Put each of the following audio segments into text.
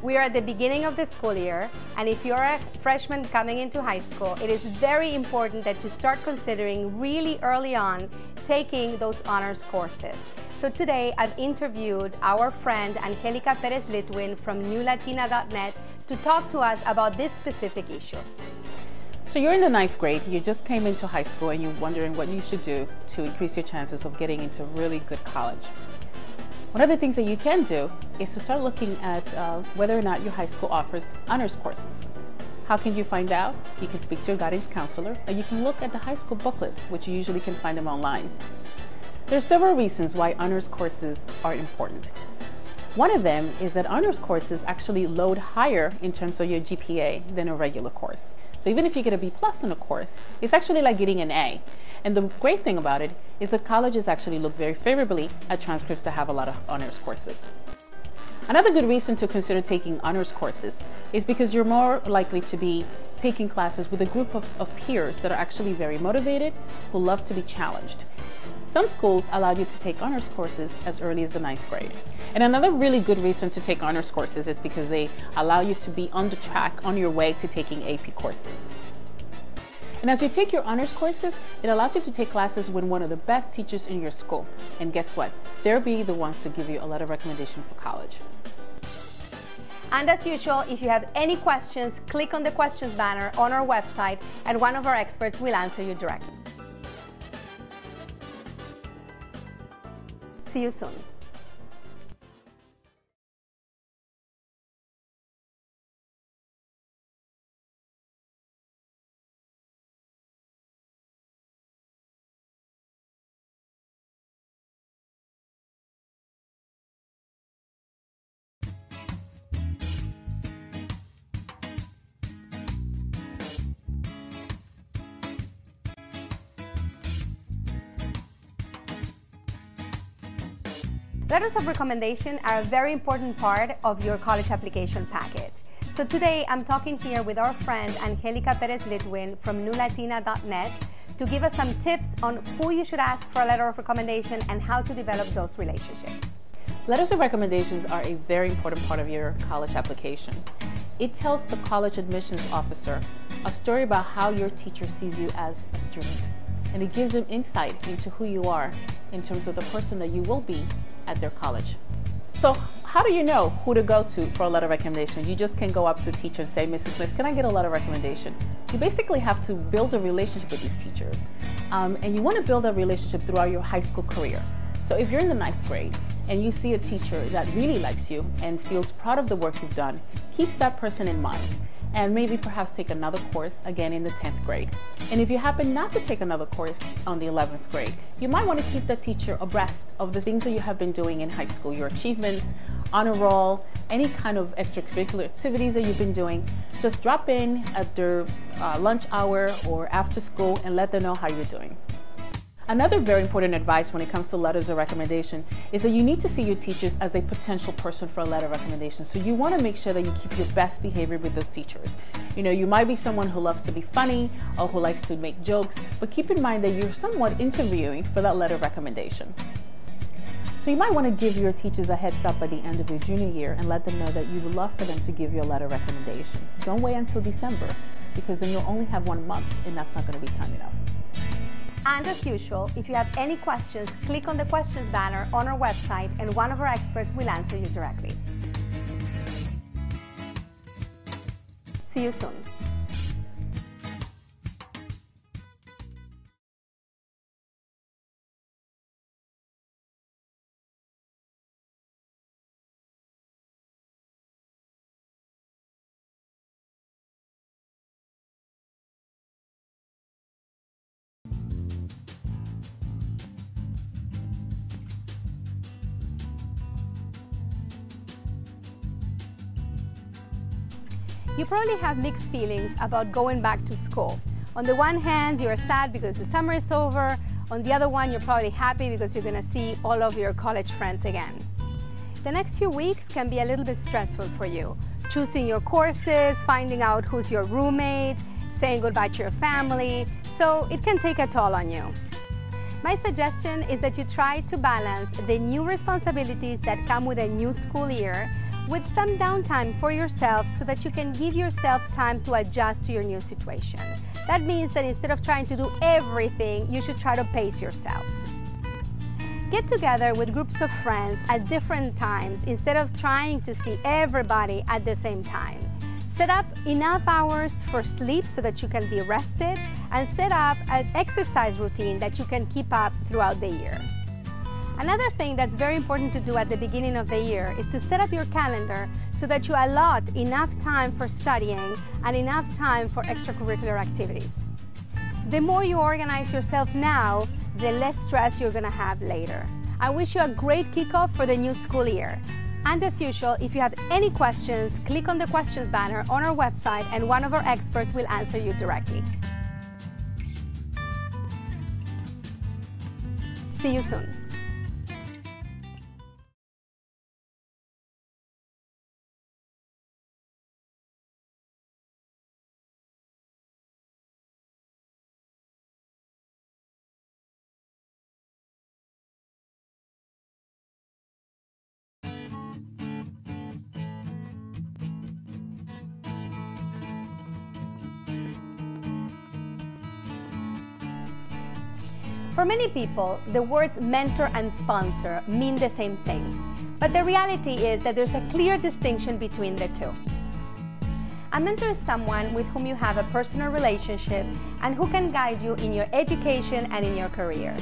We are at the beginning of the school year, and if you're a freshman coming into high school, it is very important that you start considering really early on taking those honors courses. So today I've interviewed our friend Angelica Perez-Litwin from newlatina.net to talk to us about this specific issue. So you're in the 9th grade, you just came into high school and you're wondering what you should do to increase your chances of getting into a really good college. One of the things that you can do is to start looking at whether or not your high school offers honors courses. How can you find out? You can speak to your guidance counselor, or you can look at the high school booklets, which you usually can find them online. There are several reasons why honors courses are important. One of them is that honors courses actually load higher in terms of your GPA than a regular course. So even if you get a B+ in a course, it's actually like getting an A. And the great thing about it is that colleges actually look very favorably at transcripts that have a lot of honors courses. Another good reason to consider taking honors courses is because you're more likely to be taking classes with a group of peers that are actually very motivated, who love to be challenged. Some schools allow you to take honors courses as early as the 9th grade. And another really good reason to take honors courses is because they allow you to be on the track on your way to taking AP courses. And as you take your honors courses, it allows you to take classes with one of the best teachers in your school. And guess what? They'll be the ones to give you a letter of recommendation for college. And as usual, if you have any questions, click on the questions banner on our website and one of our experts will answer you directly. See you soon. Letters of recommendation are a very important part of your college application package. So today I'm talking here with our friend Angelica Perez-Litwin from newlatina.net to give us some tips on who you should ask for a letter of recommendation and how to develop those relationships. Letters of recommendations are a very important part of your college application. It tells the college admissions officer a story about how your teacher sees you as a student. And it gives them insight into who you are in terms of the person that you will be at their college. So how do you know who to go to for a letter of recommendation? You just can't go up to a teacher and say, Mrs. Smith, can I get a letter of recommendation? You basically have to build a relationship with these teachers. And you want to build a relationship throughout your high school career. So if you're in the 9th grade and you see a teacher that really likes you and feels proud of the work you've done, keep that person in mind. And maybe perhaps take another course again in the 10th grade. And if you happen not to take another course on the 11th grade, you might want to keep that teacher abreast of the things that you have been doing in high school, your achievements, honor roll, any kind of extracurricular activities that you've been doing. Just drop in at their lunch hour or after school and let them know how you're doing. Another very important advice when it comes to letters of recommendation is that you need to see your teachers as a potential person for a letter of recommendation. So you want to make sure that you keep your best behavior with those teachers. You know, you might be someone who loves to be funny or who likes to make jokes, but keep in mind that you're somewhat interviewing for that letter of recommendation. So you might want to give your teachers a heads up at the end of your junior year and let them know that you would love for them to give you a letter of recommendation. Don't wait until December, because then you'll only have 1 month and that's not going to be time enough. And as usual, if you have any questions, click on the questions banner on our website and one of our experts will answer you directly. See you soon. You probably have mixed feelings about going back to school. On the one hand, you're sad because the summer is over. On the other one, you're probably happy because you're going to see all of your college friends again. The next few weeks can be a little bit stressful for you. Choosing your courses, finding out who's your roommate, saying goodbye to your family, so it can take a toll on you. My suggestion is that you try to balance the new responsibilities that come with a new school year with some downtime for yourself so that you can give yourself time to adjust to your new situation. That means that instead of trying to do everything, you should try to pace yourself. Get together with groups of friends at different times instead of trying to see everybody at the same time. Set up enough hours for sleep so that you can be rested, and set up an exercise routine that you can keep up throughout the year. Another thing that's very important to do at the beginning of the year is to set up your calendar so that you allot enough time for studying and enough time for extracurricular activities. The more you organize yourself now, the less stress you're going to have later. I wish you a great kickoff for the new school year. And as usual, if you have any questions, click on the questions banner on our website and one of our experts will answer you directly. See you soon. For many people, the words mentor and sponsor mean the same thing, but the reality is that there's a clear distinction between the two. A mentor is someone with whom you have a personal relationship and who can guide you in your education and in your career.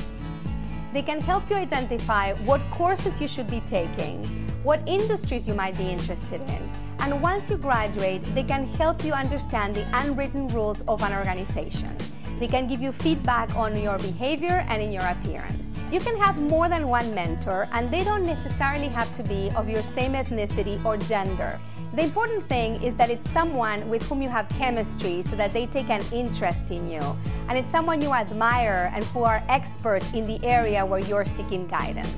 They can help you identify what courses you should be taking, what industries you might be interested in, and once you graduate, they can help you understand the unwritten rules of an organization. They can give you feedback on your behavior and in your appearance. You can have more than one mentor, and they don't necessarily have to be of your same ethnicity or gender. The important thing is that it's someone with whom you have chemistry so that they take an interest in you, and it's someone you admire and who are experts in the area where you're seeking guidance.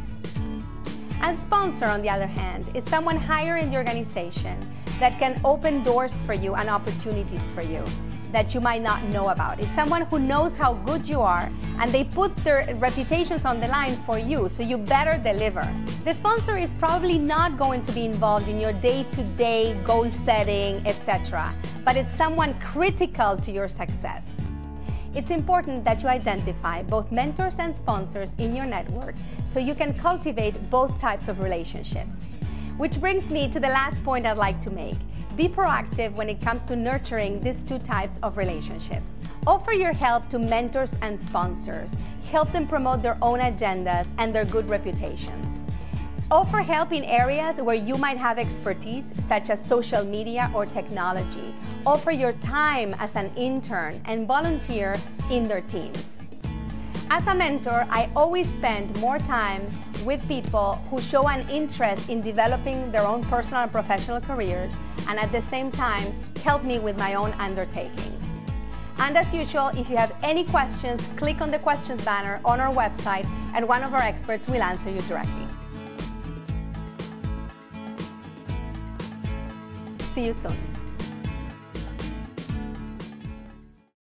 And sponsor, on the other hand, is someone higher in the organization that can open doors for you and opportunities for you that you might not know about. It's someone who knows how good you are, and they put their reputations on the line for you, so you better deliver. The sponsor is probably not going to be involved in your day-to-day goal setting, etc., but it's someone critical to your success. It's important that you identify both mentors and sponsors in your network so you can cultivate both types of relationships. Which brings me to the last point I'd like to make. Be proactive when it comes to nurturing these two types of relationships. Offer your help to mentors and sponsors. Help them promote their own agendas and their good reputations. Offer help in areas where you might have expertise, such as social media or technology. Offer your time as an intern and volunteer in their teams. As a mentor, I always spend more time with people who show an interest in developing their own personal and professional careers, and at the same time help me with my own undertakings. And as usual, if you have any questions, click on the questions banner on our website and one of our experts will answer you directly. See you soon.